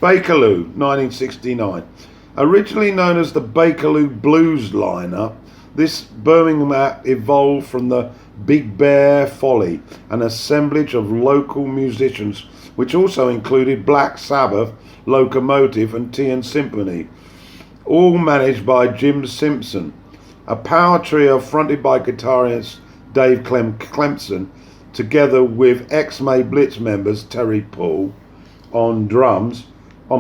Bakerloo, 1969. Originally known as the Bakerloo Blues lineup, this Birmingham act evolved from the Big Bear Folly, an assemblage of local musicians, which also included Black Sabbath, Locomotive and Tea Symphony, all managed by Jim Simpson. A power trio fronted by guitarist Dave Clemson, together with ex-May Blitz members Terry Paul on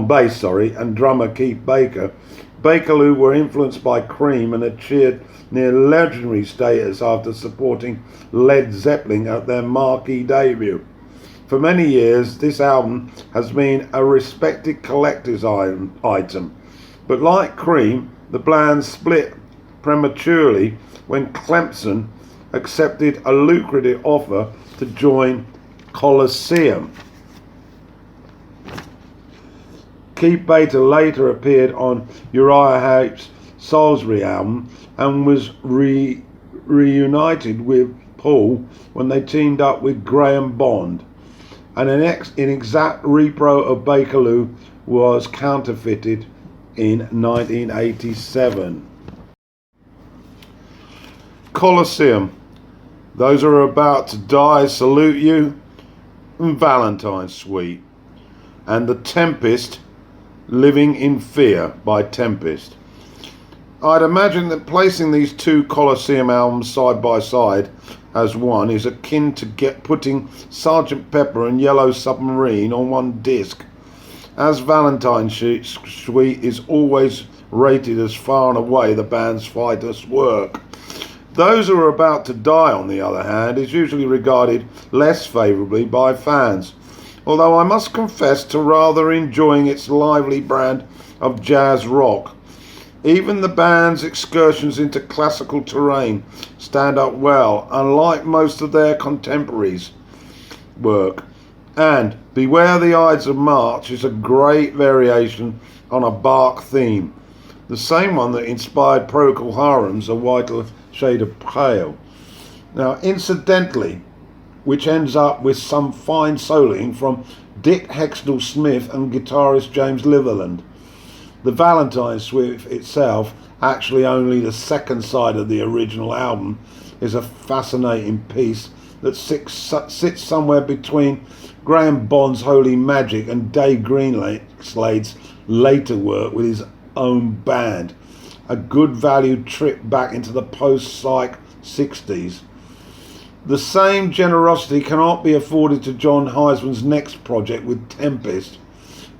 bass, and drummer Keith Baker. Bakerloo were influenced by Cream and achieved near legendary status after supporting Led Zeppelin at their marquee debut. For many years, this album has been a respected collector's item, but like Cream, the band split prematurely when Clemson accepted a lucrative offer to join Colosseum. Keith Baker later appeared on Uriah Heep's Salisbury album and was reunited with Paul when they teamed up with Graham Bond. And an exact repro of Bakerloo was counterfeited in 1987. Colosseum, Those Are About to Die Salute You, and Valentine's Suite, and The Tempest, Living in Fear by Tempest. I'd imagine that placing these two Colosseum albums side by side as one is akin to putting Sgt. Pepper and Yellow Submarine on one disc, as Valentine's Suite is always rated as far and away the band's finest work. Those Who Are About to Die, on the other hand, is usually regarded less favourably by fans, although I must confess to rather enjoying its lively brand of jazz rock. Even the band's excursions into classical terrain stand up well, unlike most of their contemporaries' work. And Beware the Ides of March is a great variation on a Bach theme, the same one that inspired Procol Harum's A Whiter Shade of Pale. Now, incidentally, which ends up with some fine soloing from Dick Hextall Smith and guitarist James Litherland. The Valentine's Suite itself, actually only the second side of the original album, is a fascinating piece that sits somewhere between Graham Bond's Holy Magic and Dave Greenslade's later work with his own band. A good value trip back into the post-psych 60s. The same generosity cannot be afforded to John Heisman's next project with Tempest.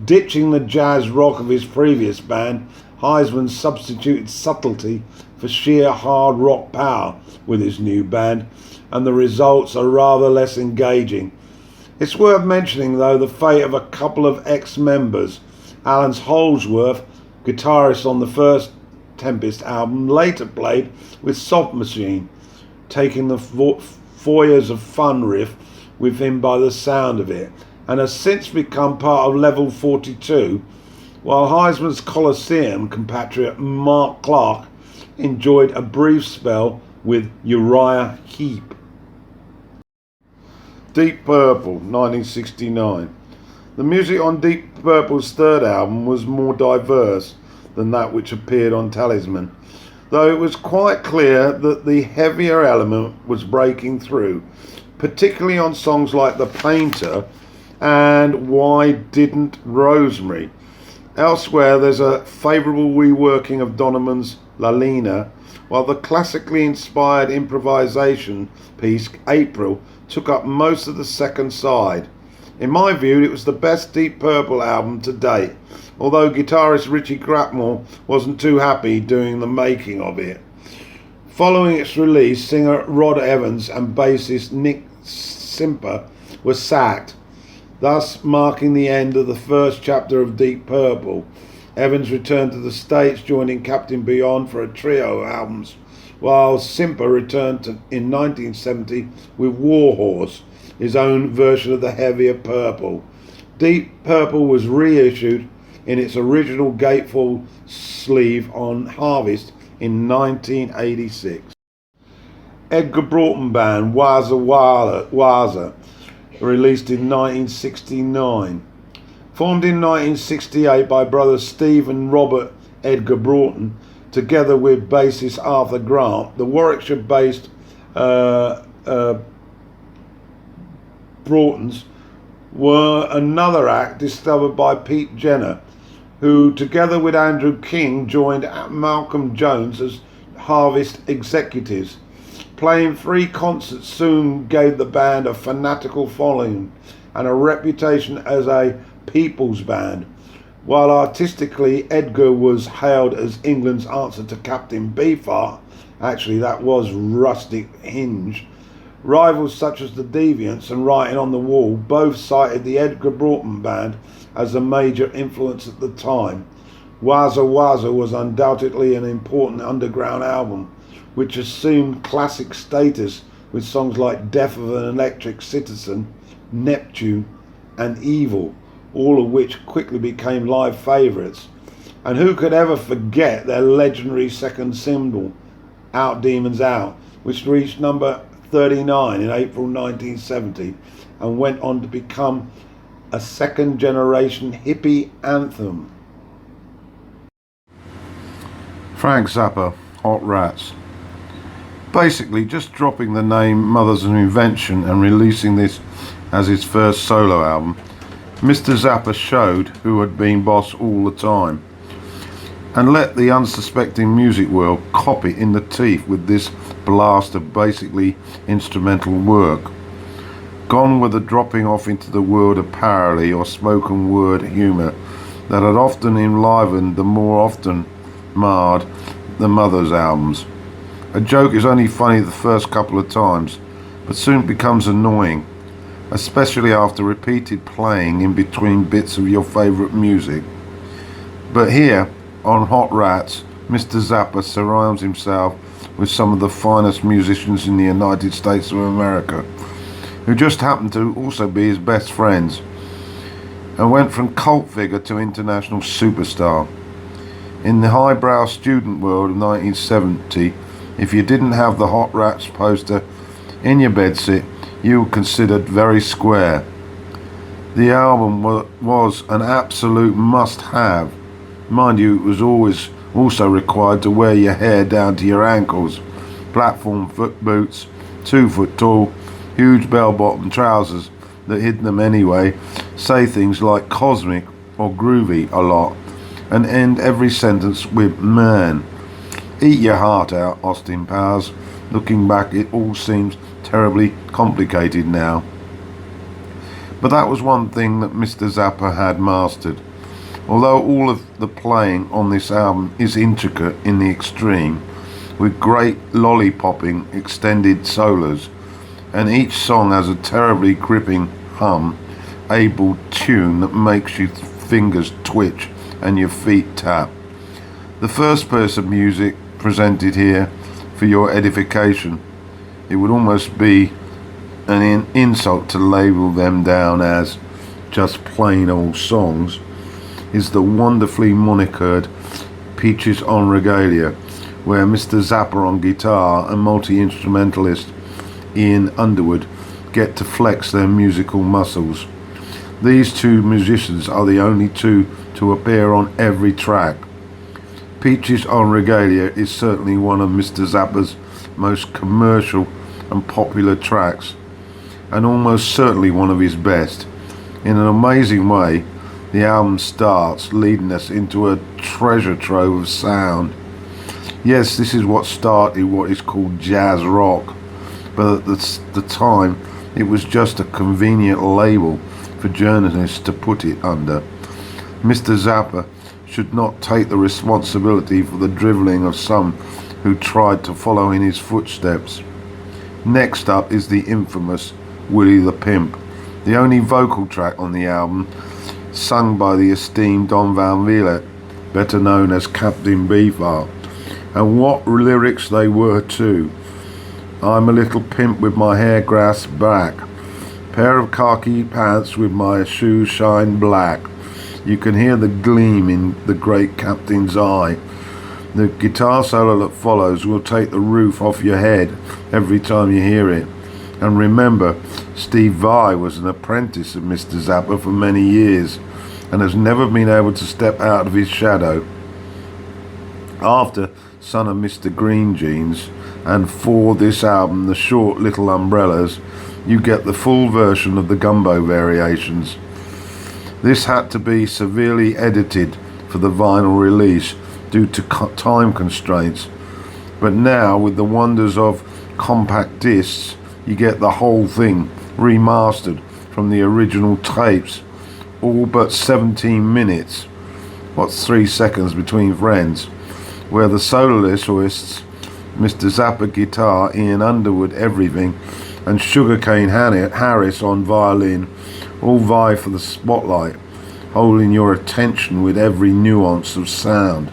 Ditching the jazz rock of his previous band, Heisman substituted subtlety for sheer hard rock power with his new band, and the results are rather less engaging. It's worth mentioning, though, the fate of a couple of ex-members. Alan Holdsworth, guitarist on the first Tempest album, later played with Soft Machine, taking the Foyers of Fun riff with him by the sound of it, and has since become part of Level 42, while Heisman's Colosseum compatriot Mark Clark enjoyed a brief spell with Uriah Heep. Deep Purple, 1969. The music on Deep Purple's third album was more diverse than that which appeared on Talisman, though it was quite clear that the heavier element was breaking through, particularly on songs like The Painter and Why Didn't Rosemary. Elsewhere, there's a favourable reworking of Donovan's Lalina, while the classically inspired improvisation piece April took up most of the second side. In my view, it was the best Deep Purple album to date, although guitarist Richie Blackmore wasn't too happy doing the making of it. Following its release, singer Rod Evans and bassist Nick Simper were sacked, thus marking the end of the first chapter of Deep Purple. Evans returned to the States, joining Captain Beyond for a trio of albums, while Simper returned in 1970 with Warhorse, his own version of the heavier Purple. Deep Purple was reissued in its original gatefold sleeve on Harvest in 1986. Edgar Broughton Band, Wazza Wazza, released in 1969. Formed in 1968 by brothers Steve and Robert Edgar Broughton, together with bassist Arthur Grant, the Warwickshire-based Broughtons were another act discovered by Pete Jenner, who together with Andrew King joined Malcolm Jones as Harvest executives. Playing 3 concerts soon gave the band a fanatical following and a reputation as a people's band. While artistically Edgar was hailed as England's answer to Captain Beefheart, actually that was Rustic Hinge, rivals such as the Deviants and Writing on the Wall both cited the Edgar Broughton Band as a major influence at the time. Wazza Wazza was undoubtedly an important underground album, which assumed classic status with songs like Death of an Electric Citizen, Neptune and Evil, all of which quickly became live favourites. And who could ever forget their legendary second single, Out Demons Out, which reached number 39 in April 1970 and went on to become a second generation hippie anthem. Frank Zappa, Hot Rats. Basically just dropping the name Mother's an Invention and releasing this as his first solo album, Mr. Zappa showed who had been boss all the time and let the unsuspecting music world cop it in the teeth with this blast of basically instrumental work. Gone were the dropping off into the world of parody or spoken word humour that had often enlivened the more often marred the Mother's albums. A joke is only funny the first couple of times, but soon becomes annoying, especially after repeated playing in between bits of your favourite music. But here, on Hot Rats, Mr. Zappa surrounds himself with some of the finest musicians in the United States of America, who just happen to also be his best friends, and went from cult figure to international superstar. In the highbrow student world of 1970, if you didn't have the Hot Rats poster in your bedsit, you were considered very square. The album was an absolute must-have. Mind you, it was always also required to wear your hair down to your ankles, platform foot boots, 2 foot tall, huge bell-bottom trousers that hid them anyway, say things like cosmic or groovy a lot, and end every sentence with man. Eat your heart out, Austin Powers. Looking back, it all seems terribly complicated now. But that was one thing that Mr. Zappa had mastered. Although all of the playing on this album is intricate in the extreme, with great lollipopping extended solos, and each song has a terribly gripping able tune that makes your fingers twitch and your feet tap. The first person music presented here for your edification, it would almost be an insult to label them down as just plain old songs, is the wonderfully monikered Peaches on Regalia, where Mr. Zappa on guitar and multi-instrumentalist Ian Underwood get to flex their musical muscles. These two musicians are the only two to appear on every track. Peaches on Regalia is certainly one of Mr. Zappa's most commercial and popular tracks, and almost certainly one of his best. In an amazing way, the album starts leading us into a treasure trove of sound. Yes, this is what started what is called jazz rock, but at the time it was just a convenient label for journalists to put it under. Mr. Zappa should not take the responsibility for the drivelling of some who tried to follow in his footsteps. Next up is the infamous Willie the Pimp, the only vocal track on the album, sung by the esteemed Don Van Vliet, better known as Captain Beefheart. And what lyrics they were too. I'm a little pimp with my hair grasped back, pair of khaki pants with my shoes shine black. You can hear the gleam in the great captain's eye. The guitar solo that follows will take the roof off your head every time you hear it. And remember, Steve Vai was an apprentice of Mr. Zappa for many years and has never been able to step out of his shadow. After Son of Mr. Green Jeans and for this album, The Short Little Umbrellas, you get the full version of the Gumbo Variations. This had to be severely edited for the vinyl release due to time constraints, but now with the wonders of compact discs, you get the whole thing remastered from the original tapes, all but 17 minutes. What's 3 seconds between friends? Where the soloists, Mr. Zappa guitar, Ian Underwood everything, and Sugarcane Harris on violin all vie for the spotlight, holding your attention with every nuance of sound.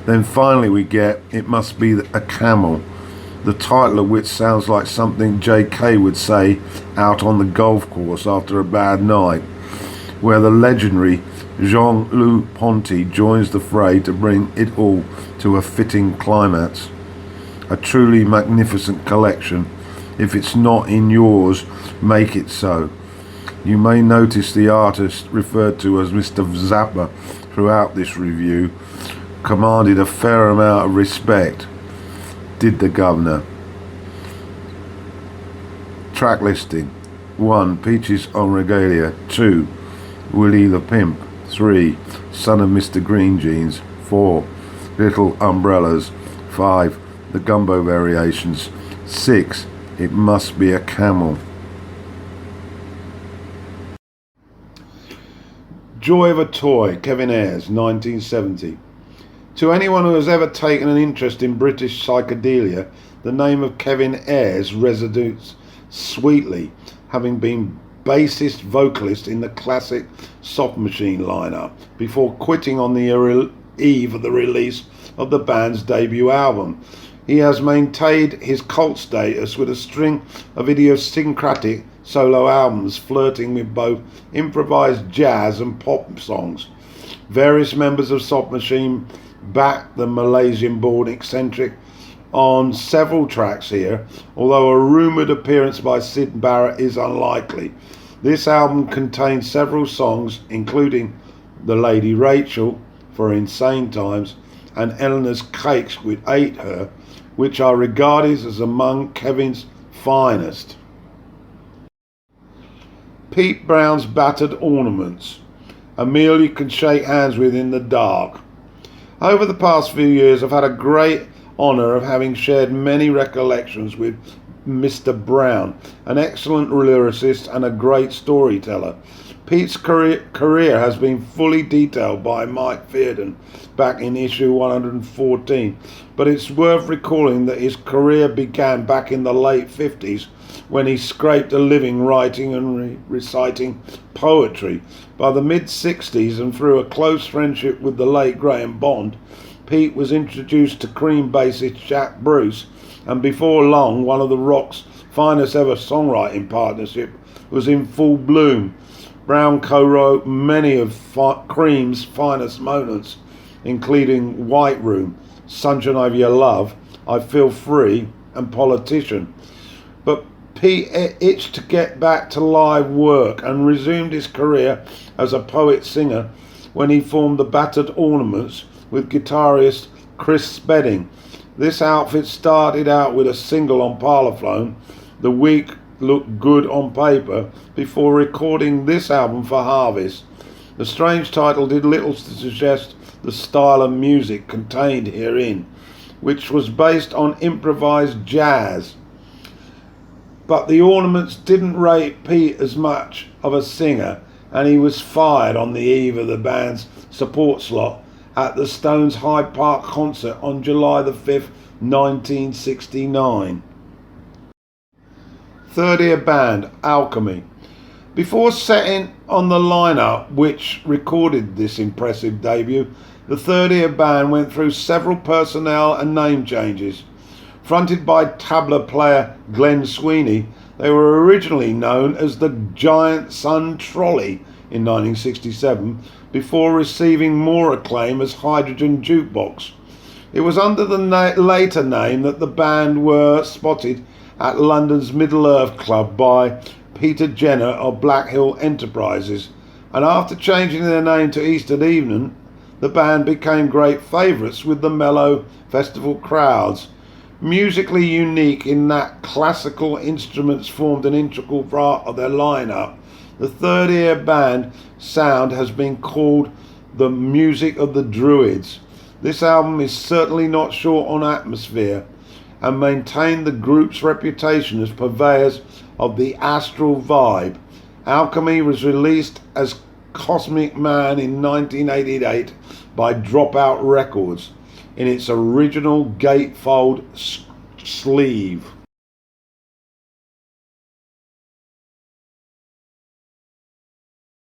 Then finally we get It Must Be a Camel, the title of which sounds like something J.K. would say out on the golf course after a bad night, where the legendary Jean-Luc Ponty joins the fray to bring it all to a fitting climax. A truly magnificent collection. If it's not in yours, make it so. You may notice the artist referred to as Mr. Zappa throughout this review commanded a fair amount of respect. Did the governor. Track listing: 1. Peaches on Regalia. 2. Willie the Pimp. 3. Son of Mr. Green Jeans. 4. Little Umbrellas. 5. The Gumbo Variations. 6. It Must Be a Camel. Joy of a Toy, Kevin Ayers, 1970. To anyone who has ever taken an interest in British psychedelia, the name of Kevin Ayers resonates sweetly, having been bassist vocalist in the classic Soft Machine lineup before quitting on the eve of the release of the band's debut album. He has maintained his cult status with a string of idiosyncratic solo albums flirting with both improvised jazz and pop songs. Various members of Soft Machine back the Malaysian-born eccentric on several tracks here, although a rumoured appearance by Syd Barrett is unlikely. This album contains several songs, including The Lady Rachel for Insane Times and Eleanor's Cakes with Ate Her, which are regarded as among Kevin's finest. Pete Brown's Battered Ornaments, a meal you can shake hands with in the dark. Over the past few years, I've had a great honour of having shared many recollections with Mr. Brown, an excellent lyricist and a great storyteller. Pete's career has been fully detailed by Mike Fearden back in issue 114, but it's worth recalling that his career began back in the late 50s when he scraped a living writing and reciting poetry. By the mid-60s and through a close friendship with the late Graham Bond, Pete was introduced to Cream bassist Jack Bruce, and before long one of the rock's finest ever songwriting partnership was in full bloom. Brown co-wrote many of Cream's finest moments, including White Room, Sunshine of Your Love, I Feel Free and Politician. But Pete itched to get back to live work and resumed his career as a poet-singer when he formed the Battered Ornaments with guitarist Chris Spedding. This outfit started out with a single on Parlophone, The Week Looked Good on Paper, before recording this album for Harvest. The strange title did little to suggest the style of music contained herein, which was based on improvised jazz. But the Ornaments didn't rate Pete as much of a singer, and he was fired on the eve of the band's support slot at the Stones Hyde Park concert on July the 5th, 1969. Third ear band, Alchemy. Before setting on the lineup which recorded this impressive debut, the Third Ear band went through several personnel and name changes. Fronted by tabla player Glenn Sweeney, they were originally known as the Giant Sun Trolley in 1967, before receiving more acclaim as Hydrogen Jukebox. It was under the later name that the band were spotted at London's Middle Earth Club by Peter Jenner of Black Hill Enterprises, and after changing their name to Eastern Evening, the band became great favourites with the mellow festival crowds. Musically unique in that classical instruments formed an integral part of their lineup, the Third Ear Band sound has been called the music of the Druids. This album is certainly not short on atmosphere and maintained the group's reputation as purveyors of the astral vibe. Alchemy was released as Cosmic Man in 1988 by Dropout Records in its original gatefold sleeve.